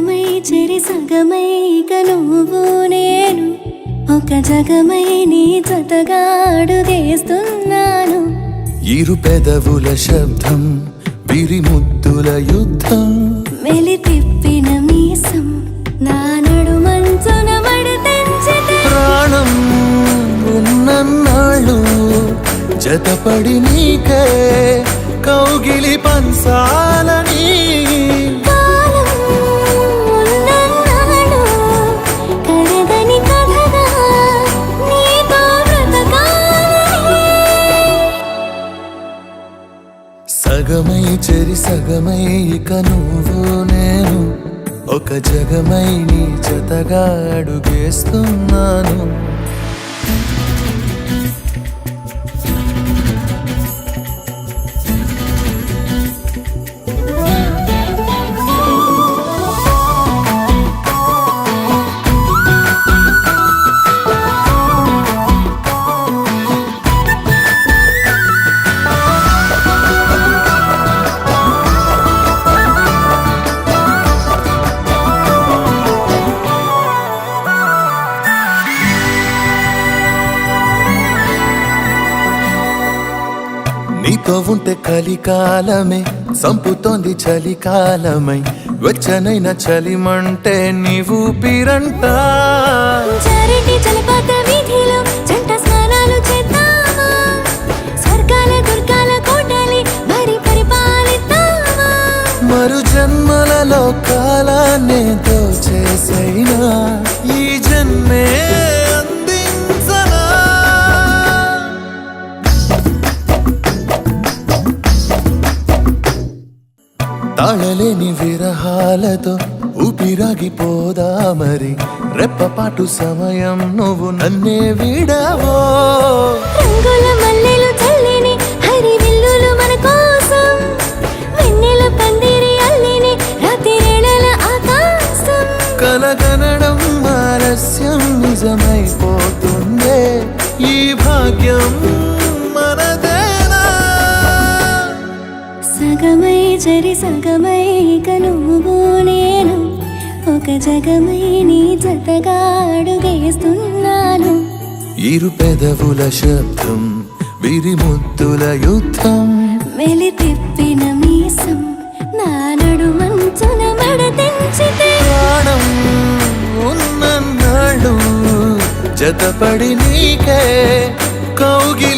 సగమై చెరి సగమై ఇక నువ్వు నేను ఒక జగమై నీ జతగా అడుగేస్తున్నాను. ఇరు పెదవుల శబ్దం విరిముద్దుల యుద్ధం మెలి తిప్పిన మీసం నా నడుమంచున మడతెంచితే ప్రాణం ఉన్నన్నాళ్ళు జతపడి నీకే కౌగిలి పంచాలని కాలం ఉన్నన్నాడు కరగని కథగా నీతో బ్రతకాలని. సగమై చెరి సగమై ఇక నువ్వు నేను ఒక జగమై నీ జతగా అడుగేస్తున్నాను. నీతో ఉంటే కలికాలమే సంపుతోంది చలికాలమై వెచ్చనైన చలిమంటే నీవు పిరంట. చారిటి జలపాత వీధిలో జంట స్నానాలు చేద్దామా, స్వర్గాల దుర్గాల కోటలి మరి పరిపాలిద్దామా. మరు జన్మలలో కాలాన్నే దోచేసైనా ఈ జన్మే అందించనా. తాళలేని విరహాలతో ఊపిరాగిపోదా మరి రెప్పపాటు సమయం నువ్వు నన్నే విడవో. రంగుల మల్లెలు చల్లిని హరి విల్లులు మన కోసం వెన్నెల పందిరి అల్లిని రాత్రిరేళల ఆకాశం. కలగనడం ఆలస్యం నిజమైపోతుందే ఈ భాగ్యం మనదేనా. సగమై చెరి సగమై ఇక నువ్వు నేను ఒక జగమై నీ జతగా అడుగేస్తున్నాను. ఇరు పెదవుల శబ్దం విరిముద్దుల యుద్ధం మెలి తిప్పిన మీసం నా నడుమంచున మడతెంచితే ప్రాణం ఉన్నన్నాళ్ళు జతపడి నీకే కౌగి